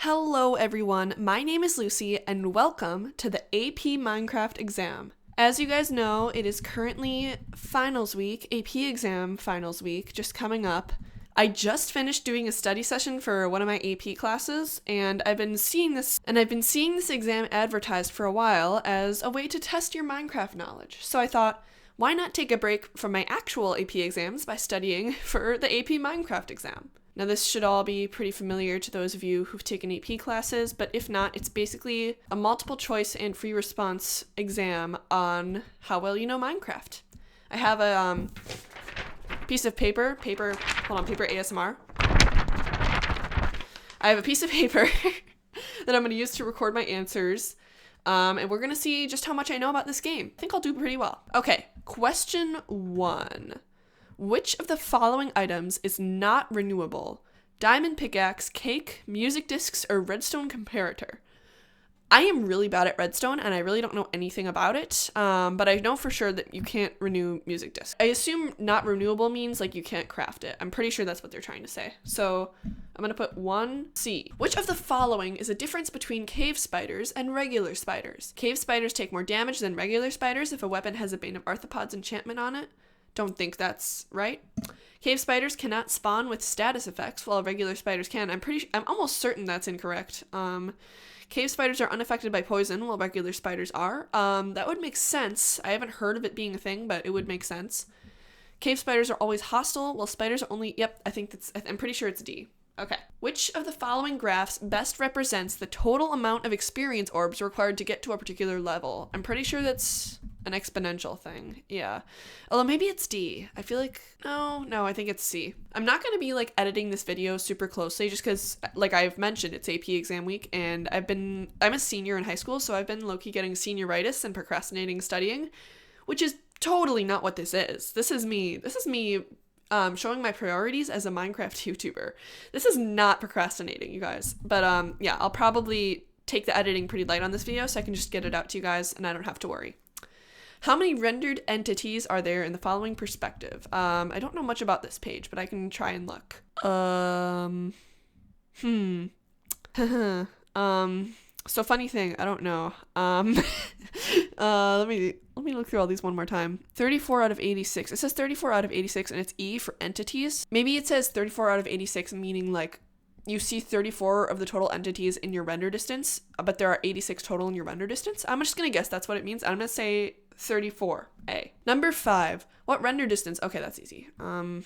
Hello everyone, my name is Lucy and welcome to the AP Minecraft exam. As you guys know, it is currently finals week, AP exam finals week, just coming up. I just finished doing a study session for one of my AP classes, and I've been seeing this exam advertised for a while as a way to test your Minecraft knowledge. So I thought, why not take a break from my actual AP exams by studying for the AP Minecraft exam? Now, this should all be pretty familiar to those of you who've taken AP classes, but if not, it's basically a multiple choice and free response exam on how well you know Minecraft. I have a piece of paper ASMR. I have a piece of paper that I'm going to use to record my answers, and we're going to see just how much I know about this game. I think I'll do pretty well. Okay, question 1. Which of the following items is not renewable? Diamond pickaxe, cake, music discs, or redstone comparator? I am really bad at redstone, and I really don't know anything about it, but I know for sure that you can't renew music discs. I assume not renewable means like you can't craft it. I'm pretty sure that's what they're trying to say. So I'm going to put 1C. Which of the following is a difference between cave spiders and regular spiders? Cave spiders take more damage than regular spiders if a weapon has a Bane of Arthropods enchantment on it. Don't think that's right. Cave spiders cannot spawn with status effects, while regular spiders can. I'm almost certain that's incorrect. Cave spiders are unaffected by poison, while regular spiders are. That would make sense. I haven't heard of it being a thing, but it would make sense. Cave spiders are always hostile, while spiders are only, I'm pretty sure it's D. Okay. Which of the following graphs best represents the total amount of experience orbs required to get to a particular level? I'm pretty sure that's an exponential thing. Yeah. Although maybe it's D. I feel like, no, I think it's C. I'm not going to be like editing this video super closely just because, like I've mentioned, it's AP exam week and I'm a senior in high school, so I've been low-key getting senioritis and procrastinating studying, which is totally not what this is. This is me showing my priorities as a Minecraft YouTuber. This is not procrastinating, you guys. But yeah, I'll probably take the editing pretty light on this video so I can just get it out to you guys and I don't have to worry. How many rendered entities are there in the following perspective? I don't know much about this page, but I can try and look. So funny thing, I don't know. Let me look through all these one more time. 34 out of 86. It says 34 out of 86 and it's E for entities. Maybe it says 34 out of 86 meaning like you see 34 of the total entities in your render distance, but there are 86 total in your render distance. I'm just going to guess that's what it means. I'm going to say 34A. Number 5. What render distance? Okay, that's easy. Let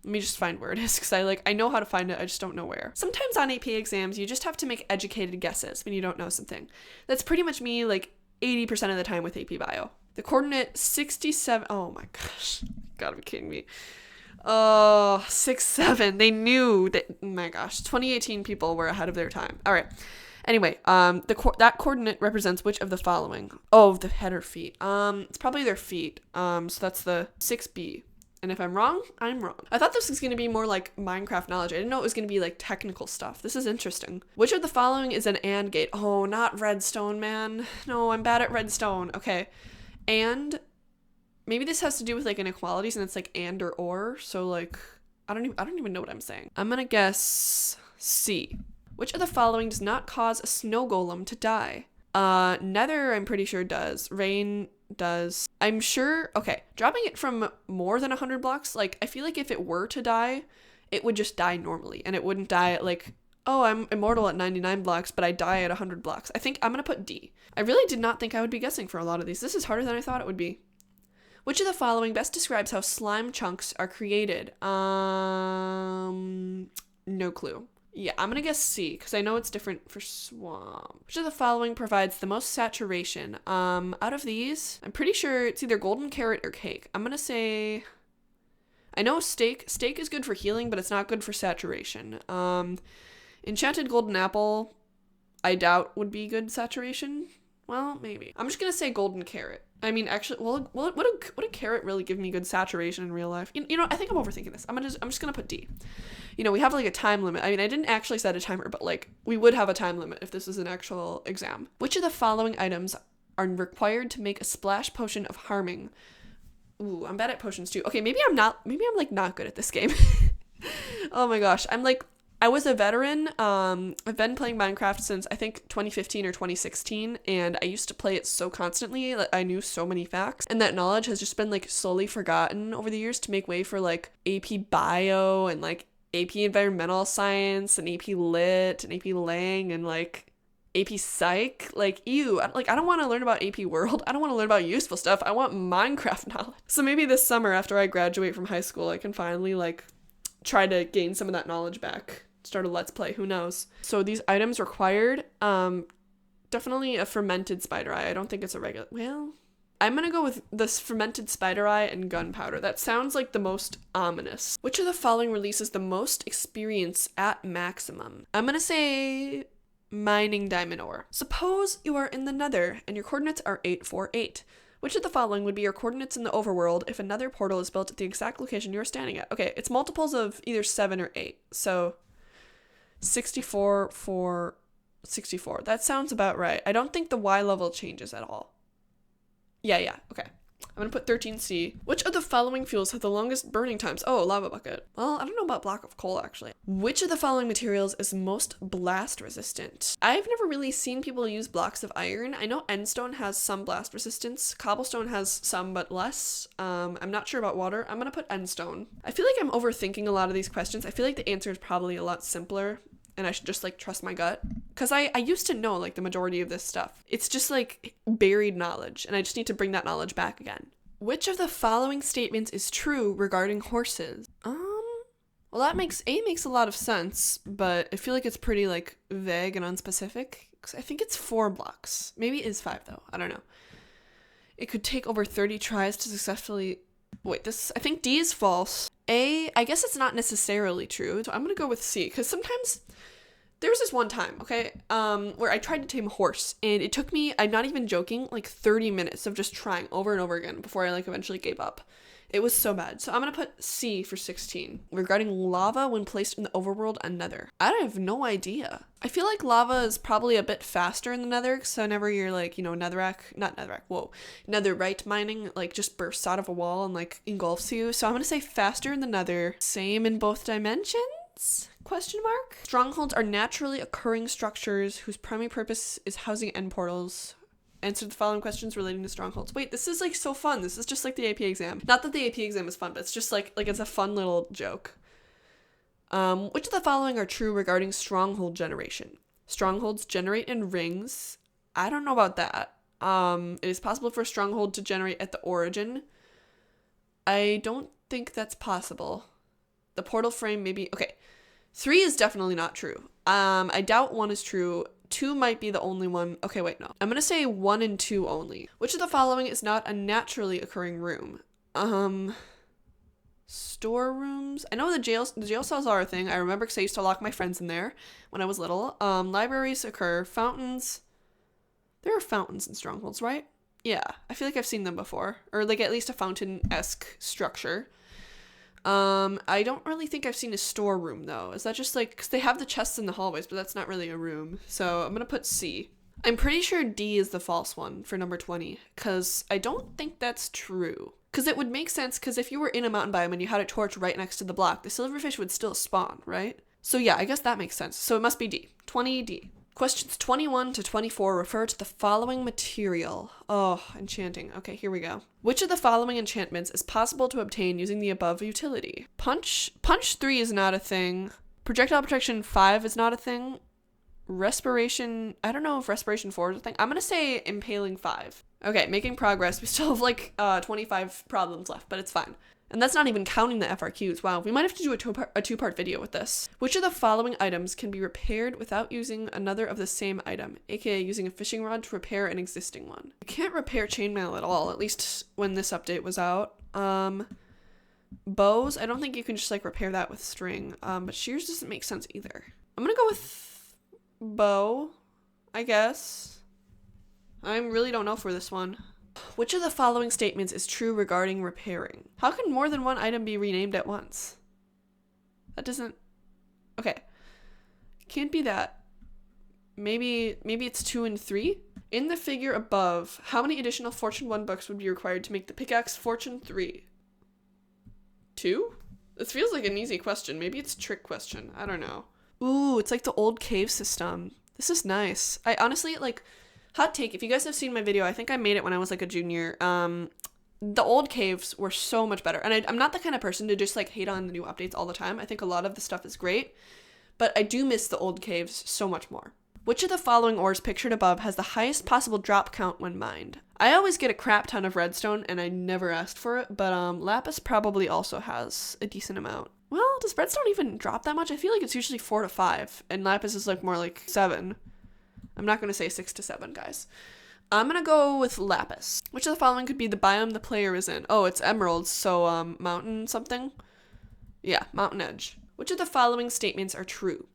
me just find where it is because I know how to find it. I just don't know where. Sometimes on AP exams, you just have to make educated guesses when you don't know something. That's pretty much me like 80% of the time with AP Bio. The coordinate 67. Oh my gosh. Gotta be kidding me. Oh, 6, 7. They knew that. Oh my gosh. 2018 people were ahead of their time. All right. Anyway, that coordinate represents which of the following? Oh, the header feet. It's probably their feet. So that's the 6B. And if I'm wrong, I'm wrong. I thought this was going to be more like Minecraft knowledge. I didn't know it was going to be like technical stuff. This is interesting. Which of the following is an AND gate? Oh, not redstone, man. No, I'm bad at redstone. Okay. And maybe this has to do with like inequalities and it's like and or. So like, I don't even know what I'm saying. I'm going to guess C. Which of the following does not cause a snow golem to die? Nether, I'm pretty sure does. Rain does. I'm sure. Okay, dropping it from more than 100 blocks, like I feel like if it were to die, it would just die normally and it wouldn't die at like, oh, I'm immortal at 99 blocks, but I die at 100 blocks. I think I'm going to put D. I really did not think I would be guessing for a lot of these. This is harder than I thought it would be. Which of the following best describes how slime chunks are created? No clue. Yeah, I'm gonna guess C, because I know it's different for swamp. Which of the following provides the most saturation? Out of these, I'm pretty sure it's either golden carrot or cake. I'm gonna say, I know steak. Steak is good for healing, but it's not good for saturation. Enchanted golden apple, I doubt would be good saturation. Well, maybe. I'm just gonna say golden carrot. I mean, actually, well, would a carrot really give me good saturation in real life? You know, I think I'm overthinking this. I'm just gonna put D. You know, we have like a time limit. I mean, I didn't actually set a timer, but like we would have a time limit if this was an actual exam. Which of the following items are required to make a splash potion of harming? Ooh, I'm bad at potions too. Okay, maybe I'm like not good at this game. Oh my gosh, I'm like I was a veteran. I've been playing Minecraft since I think 2015 or 2016, and I used to play it so constantly that I knew so many facts, and that knowledge has just been like slowly forgotten over the years to make way for like AP Bio and like AP Environmental Science and AP Lit and AP Lang and like AP Psych. Like, ew, I don't want to learn about AP World. I don't want to learn about useful stuff. I want Minecraft knowledge. So maybe this summer after I graduate from high school, I can finally like try to gain some of that knowledge back. Start a Let's Play, who knows. So these items required, definitely a fermented spider eye. I don't think it's a regular, well, I'm gonna go with this fermented spider eye and gunpowder. That sounds like the most ominous. Which of the following releases the most experience at maximum? I'm gonna say mining diamond ore. Suppose you are in the Nether and your coordinates are 848. Which of the following would be your coordinates in the overworld if another portal is built at the exact location you're standing at? Okay, it's multiples of either 7 or 8. So 64 for 64. That sounds about right. I don't think the Y level changes at all. Yeah, okay. I'm gonna put 13C. Which of the following fuels have the longest burning times? Oh, lava bucket. Well, I don't know about block of coal, actually. Which of the following materials is most blast resistant? I've never really seen people use blocks of iron. I know endstone has some blast resistance. Cobblestone has some, but less. I'm not sure about water. I'm gonna put endstone. I feel like I'm overthinking a lot of these questions. I feel like the answer is probably a lot simpler, and I should just like trust my gut. Because I used to know like the majority of this stuff. It's just like buried knowledge, and I just need to bring that knowledge back again. Which of the following statements is true regarding horses? Well, that makes a lot of sense, but I feel like it's pretty like vague and unspecific. Because I think it's 4 blocks. Maybe it is 5 though. I don't know. It could take over 30 tries to successfully. Wait, I think D is false. A, I guess it's not necessarily true. So I'm gonna go with C, because sometimes. There was this one time, okay, where I tried to tame a horse, and it took me, I'm not even joking, like 30 minutes of just trying over and over again before I like eventually gave up. It was so bad. So I'm gonna put C for 16. Regarding lava when placed in the overworld and Nether. I have no idea. I feel like lava is probably a bit faster in the Nether, so whenever you're like, netherite mining, like just bursts out of a wall and like engulfs you. So I'm gonna say faster in the Nether. Same in both dimensions? Question mark? Strongholds are naturally occurring structures whose primary purpose is housing end portals. Answer the following questions relating to strongholds. Wait, this is like so fun. This is just like the AP exam. Not that the AP exam is fun, but it's just like it's a fun little joke. Which of the following are true regarding stronghold generation? Strongholds generate in rings. I don't know about that. It is possible for a stronghold to generate at the origin. I don't think that's possible. The portal frame maybe. Okay. 3 is definitely not true. I doubt 1 is true. 2 might be the only one. Okay, wait, no. I'm gonna say 1 and 2 only. Which of the following is not a naturally occurring room? Storerooms? I know the jail cells are a thing. I remember because I used to lock my friends in there when I was little. Libraries occur. Fountains. There are fountains in strongholds, right? Yeah, I feel like I've seen them before. Or like at least a fountain-esque structure. I don't really think I've seen a storeroom though. Is that just like, because they have the chests in the hallways, but that's not really a room. So I'm gonna put C. I'm pretty sure D is the false one for number 20, because I don't think that's true. Because it would make sense, because if you were in a mountain biome and you had a torch right next to the block, the silverfish would still spawn, right? So yeah, I guess that makes sense. So it must be D. 20D. Questions 21 to 24 refer to the following material. Oh, enchanting. Okay, here we go. Which of the following enchantments is possible to obtain using the above utility? Punch 3 is not a thing. Projectile protection 5 is not a thing. Respiration, I don't know if respiration 4 is a thing. I'm gonna say impaling 5. Okay, making progress. We still have like 25 problems left, but it's fine. And that's not even counting the FRQs. Wow, we might have to do a two-part video with this. Which of the following items can be repaired without using another of the same item, aka using a fishing rod to repair an existing one? You can't repair chainmail at all, at least when this update was out. Bows, I don't think you can just like repair that with string, but shears doesn't make sense either. I'm gonna go with bow, I guess. I really don't know for this one. Which of the following statements is true regarding repairing? How can more than one item be renamed at once? That doesn't... Okay. Can't be that. Maybe it's 2 and 3? In the figure above, how many additional Fortune 1 books would be required to make the pickaxe Fortune 3? 2? This feels like an easy question. Maybe it's a trick question. I don't know. Ooh, it's like the old cave system. This is nice. I honestly, like, hot take, if you guys have seen my video, I think I made it when I was like a junior. The old caves were so much better. And I'm not the kind of person to just like hate on the new updates all the time. I think a lot of the stuff is great, but I do miss the old caves so much more. Which of the following ores pictured above has the highest possible drop count when mined? I always get a crap ton of redstone and I never asked for it, but lapis probably also has a decent amount. Well, does redstone even drop that much? I feel like it's usually 4 to 5 and lapis is like more like 7. I'm not going to say 6 to 7, guys. I'm going to go with lapis. Which of the following could be the biome the player is in? Oh, it's emeralds, so mountain something? Yeah, mountain edge. Which of the following statements are true?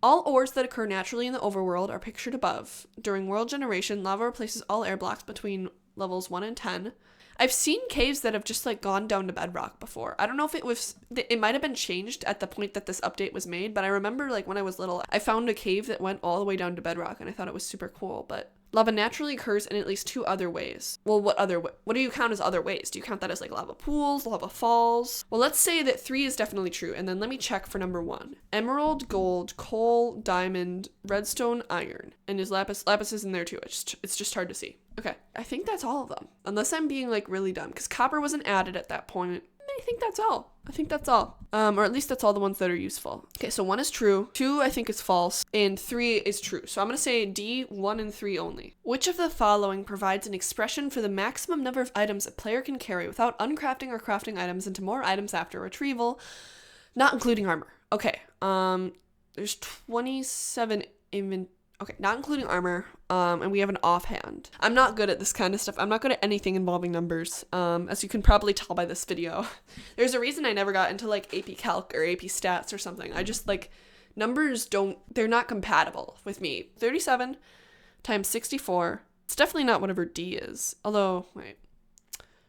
All ores that occur naturally in the overworld are pictured above. During world generation, lava replaces all air blocks between levels 1 and 10. I've seen caves that have just like gone down to bedrock before. I don't know if it might have been changed at the point that this update was made, but I remember like when I was little, I found a cave that went all the way down to bedrock and I thought it was super cool, but lava naturally occurs in at least 2 other ways. Well, what do you count as other ways? Do you count that as like lava pools, lava falls? Well, let's say that 3 is definitely true, and then let me check for number 1. Emerald, gold, coal, diamond, redstone, iron. And is lapis is in there too. It's just hard to see. Okay, I think that's all of them. Unless I'm being like really dumb, because copper wasn't added at that point. I think that's all. Or at least that's all the ones that are useful. Okay, so 1 is true, 2 I think is false, and 3 is true. So I'm going to say D, 1 and 3 only. Which of the following provides an expression for the maximum number of items a player can carry without uncrafting or crafting items into more items after retrieval, not including armor? Okay, there's 27 Okay, not including armor, and we have an offhand. I'm not good at this kind of stuff. I'm not good at anything involving numbers, as you can probably tell by this video. There's a reason I never got into, like, AP Calc or AP Stats or something. I just, like, numbers they're not compatible with me. 37 times 64. It's definitely not whatever D is. Although, wait.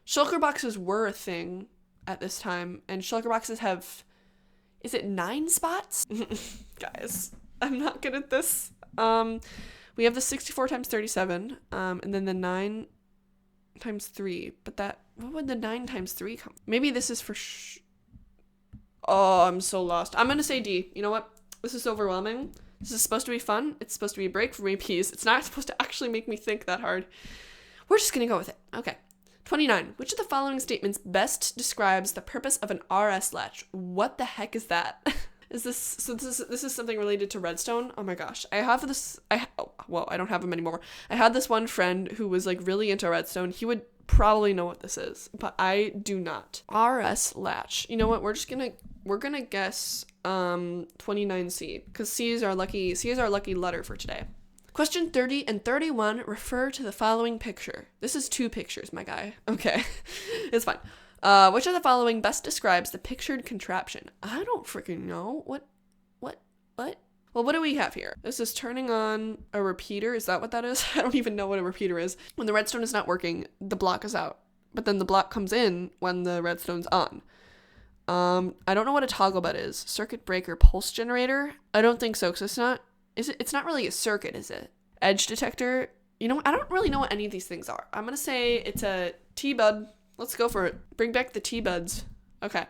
Shulker boxes were a thing at this time, and shulker boxes have... Is it 9 spots? Guys, I'm not good at this. We have the 64 times 37, and then the 9 times 3, but what would the 9 times 3 come? Maybe this is for Oh, I'm so lost. I'm gonna say D. You know what? This is overwhelming. This is supposed to be fun. It's supposed to be a break from APs. It's not supposed to actually make me think that hard. We're just gonna go with it. Okay. 29. Which of the following statements best describes the purpose of an RS latch? What the heck is that? This is something related to redstone? Oh my gosh. I don't have him anymore. I had this one friend who was like really into redstone. He would probably know what this is, but I do not. RS latch. You know what? We're gonna guess 29C, because C is our lucky letter for today. Question 30 and 31 refer to the following picture. This is 2 pictures, my guy. Okay. It's fine. Which of the following best describes the pictured contraption? I don't freaking know. What? Well, what do we have here? This is turning on a repeater. Is that what that is? I don't even know what a repeater is. When the redstone is not working, the block is out. But then the block comes in when the redstone's on. I don't know what a toggle bed is. Circuit breaker, pulse generator? I don't think so, because it's not really a circuit, is it? Edge detector? You know what? I don't really know what any of these things are. I'm going to say it's a T-bud. Let's go for it. Bring back the T-buds. Okay.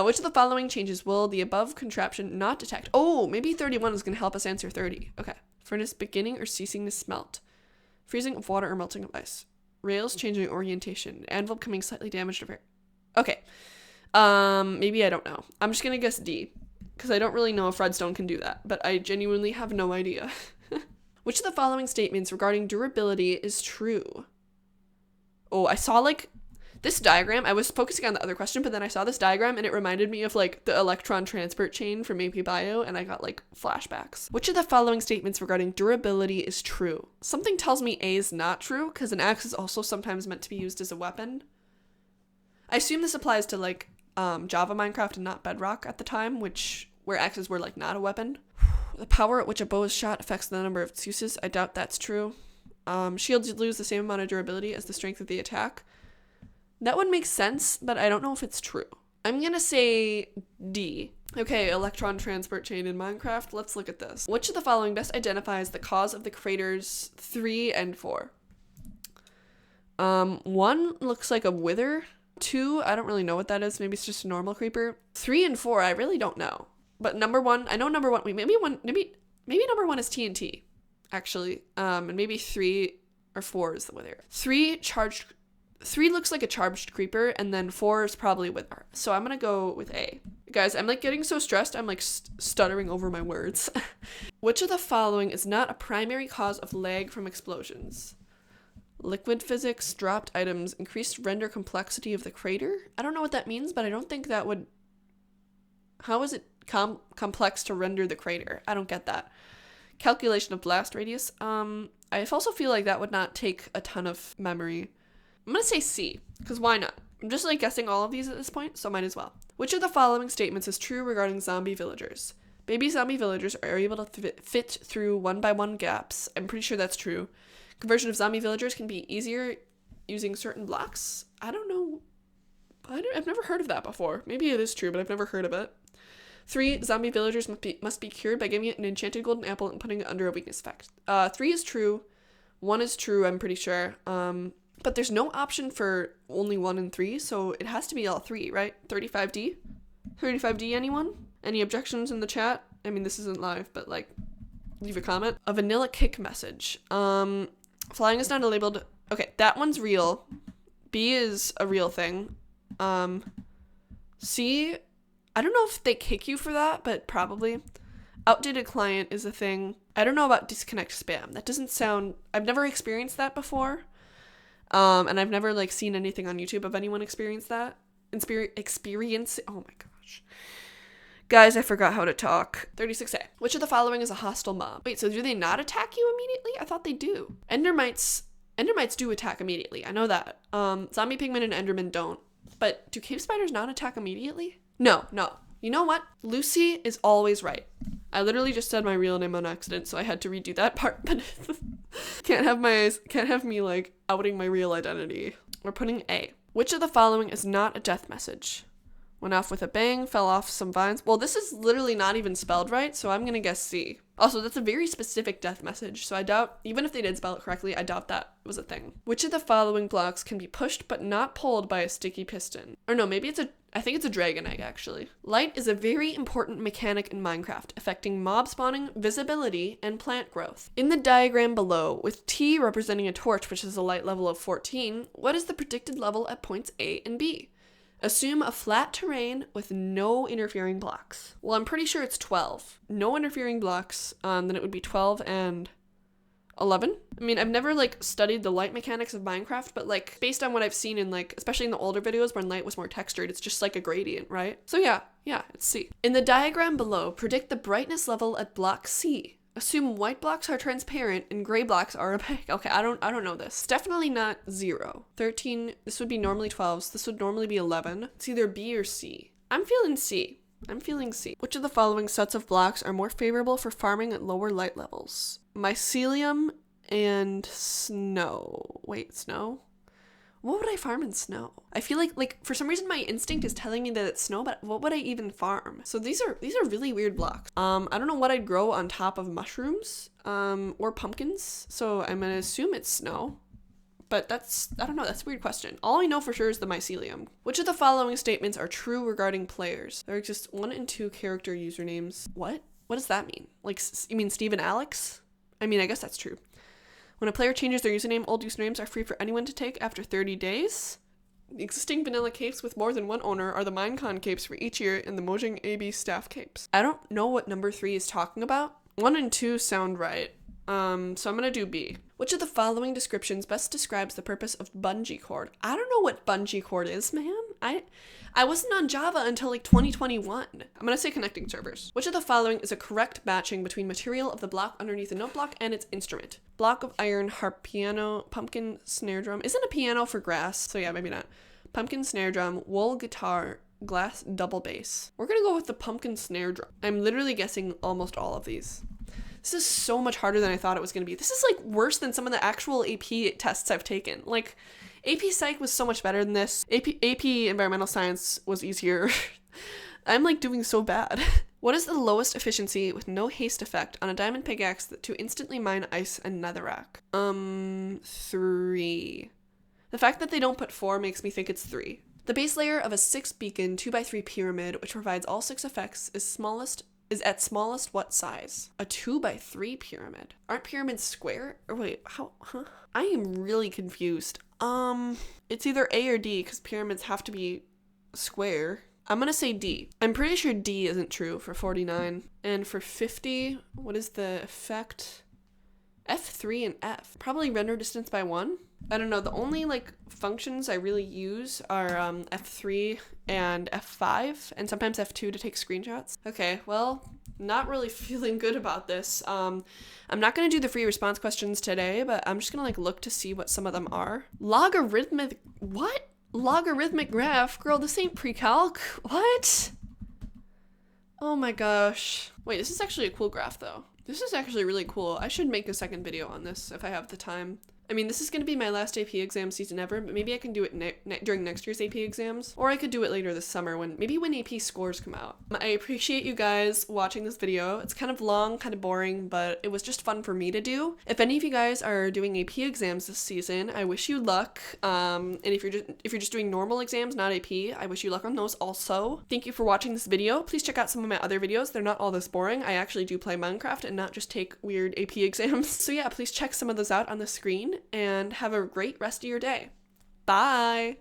Which of the following changes will the above contraption not detect? Oh, maybe 31 is going to help us answer 30. Okay. Furnace beginning or ceasing to smelt. Freezing of water or melting of ice. Rails changing orientation. Anvil becoming slightly damaged or... Okay. Maybe I don't know. I'm just going to guess D, because I don't really know if redstone can do that, but I genuinely have no idea. Which of the following statements regarding durability is true? Oh, I saw like this diagram. I was focusing on the other question, but then I saw this diagram and it reminded me of like the electron transport chain from AP Bio, and I got like flashbacks. Which of the following statements regarding durability is true? Something tells me A is not true, because an axe is also sometimes meant to be used as a weapon. I assume this applies to like Java Minecraft and not Bedrock at the time, where axes were like not a weapon. The power at which a bow is shot affects the number of its uses. I doubt that's true. Shields lose the same amount of durability as the strength of the attack. That would make sense, but I don't know if it's true. I'm gonna say D. Okay, electron transport chain in Minecraft. Let's look at this. Which of the following best identifies the cause of the craters 3 and 4? 1 looks like a wither. 2, I don't really know what that is. Maybe it's just a normal creeper. 3 and 4, I really don't know. But number one, I know number one, wait, maybe number one is TNT, actually. And maybe 3 or 4 is the wither. 3 looks like a charged creeper, and then 4 is probably wither. So I'm gonna go with A. Guys, I'm like getting so stressed, I'm like stuttering over my words. Which of the following is not a primary cause of lag from explosions? Liquid physics, dropped items, increased render complexity of the crater? I don't know what that means, but I don't think that would... How is it complex to render the crater? I don't get that. Calculation of blast radius. I also feel like that would not take a ton of memory. I'm gonna say C, because why not? I'm just like guessing all of these at this point, so might as well. Which of the following statements is true regarding zombie villagers? Baby zombie villagers are able to fit through 1x1 gaps. I'm pretty sure that's true. Conversion of zombie villagers can be easier using certain blocks. I don't know. I've never heard of that before. Maybe it is true, but I've never heard of it. 3, zombie villagers must be cured by giving it an enchanted golden apple and putting it under a weakness effect. 3 is true. 1 is true, I'm pretty sure. But there's no option for only 1 and 3, so it has to be all 3, right? 35D? 35D, anyone? Any objections in the chat? I mean, this isn't live, but like, leave a comment. A vanilla kick message. Flying is not labeled. Okay, that one's real. B is a real thing. C, I don't know if they kick you for that, but probably. Outdated client is a thing. I don't know about disconnect spam. That doesn't sound... I've never experienced that before. And I've never like seen anything on YouTube of anyone experience that. Experience... Oh my gosh. Guys, I forgot how to talk. 36A. Which of the following is a hostile mob? Wait, so do they not attack you immediately? I thought they do. Endermites do attack immediately. I know that. Zombie pigmen and endermen don't. But do cave spiders not attack immediately? No. You know what? Lucy is always right. I literally just said my real name on accident, so I had to redo that part, but can't have me like outing my real identity. We're putting A. Which of the following is not a death message? Went off with a bang, fell off some vines. Well, this is literally not even spelled right, so I'm gonna guess C. Also, that's a very specific death message, so I doubt, even if they did spell it correctly, I doubt that was a thing. Which of the following blocks can be pushed but not pulled by a sticky piston? Or no, maybe I think it's a dragon egg, actually. Light is a very important mechanic in Minecraft, affecting mob spawning, visibility, and plant growth. In the diagram below, with T representing a torch, which is a light level of 14, what is the predicted level at points A and B? Assume a flat terrain with no interfering blocks. Well, I'm pretty sure it's 12. No interfering blocks, then it would be 12 and 11. I mean, I've never like studied the light mechanics of Minecraft, but like based on what I've seen in like, especially in the older videos when light was more textured, it's just like a gradient, right? So yeah, it's C. In the diagram below, predict the brightness level at block C. Assume white blocks are transparent and gray blocks are opaque. Okay, I don't know this. It's definitely not 0. 13, this would be normally 12, so this would normally be 11. It's either B or C. I'm feeling C. Which of the following sets of blocks are more favorable for farming at lower light levels? Mycelium and snow. Wait, snow? What would I farm in snow? I feel like for some reason my instinct is telling me that it's snow, but what would I even farm? So these are really weird blocks. I don't know what I'd grow on top of mushrooms, or pumpkins. So I'm gonna assume it's snow. But I don't know, that's a weird question. All I know for sure is the mycelium. Which of the following statements are true regarding players? There exist 1 and 2 character usernames. What? What does that mean? Like, you mean Steve and Alex? I mean, I guess that's true. When a player changes their username, old usernames are free for anyone to take after 30 days. The existing vanilla capes with more than one owner are the Minecon capes for each year and the Mojang AB staff capes. I don't know what number 3 is talking about. 1 and 2 sound right. So I'm gonna do B. Which of the following descriptions best describes the purpose of bungee cord? I don't know what bungee cord is, man. I wasn't on Java until like 2021. I'm gonna say connecting servers. Which of the following is a correct matching between material of the block underneath the note block and its instrument? Block of iron, harp, piano, pumpkin, snare drum. Isn't a piano for grass? So yeah, maybe not. Pumpkin, snare drum, wool, guitar, glass, double bass. We're gonna go with the pumpkin snare drum. I'm literally guessing almost all of these. This is so much harder than I thought it was gonna be. This is like worse than some of the actual AP tests I've taken. Like, AP Psych was so much better than this. AP Environmental Science was easier. I'm like doing so bad. What is the lowest efficiency with no haste effect on a diamond pickaxe to instantly mine ice and netherrack? 3. The fact that they don't put 4 makes me think it's 3. The base layer of a 6-beacon 2x3 pyramid, which provides all 6 effects, is at smallest what size? A 2x3 pyramid. Aren't pyramids square? Or wait, how? Huh? I am really confused. It's either A or D because pyramids have to be square. I'm gonna say D. I'm pretty sure D isn't true for 49. And for 50, what is the effect? F3 and F. Probably render distance by 1. I don't know. The only like functions I really use are F3 and F5 and sometimes F2 to take screenshots. Okay, well, not really feeling good about this. I'm not going to do the free response questions today, but I'm just going to like look to see what some of them are. Logarithmic, what? Logarithmic graph? Girl, this ain't pre-calc. What? Oh my gosh. Wait, this is actually a cool graph though. This is actually really cool. I should make a second video on this if I have the time. I mean, this is going to be my last AP exam season ever, but maybe I can do it during next year's AP exams, or I could do it later this summer when AP scores come out. I appreciate you guys watching this video. It's kind of long, kind of boring, but it was just fun for me to do. If any of you guys are doing AP exams this season, I wish you luck. And if you're just doing normal exams, not AP, I wish you luck on those also. Thank you for watching this video. Please check out some of my other videos. They're not all this boring. I actually do play Minecraft and not just take weird AP exams. So yeah, please check some of those out on the screen and have a great rest of your day. Bye!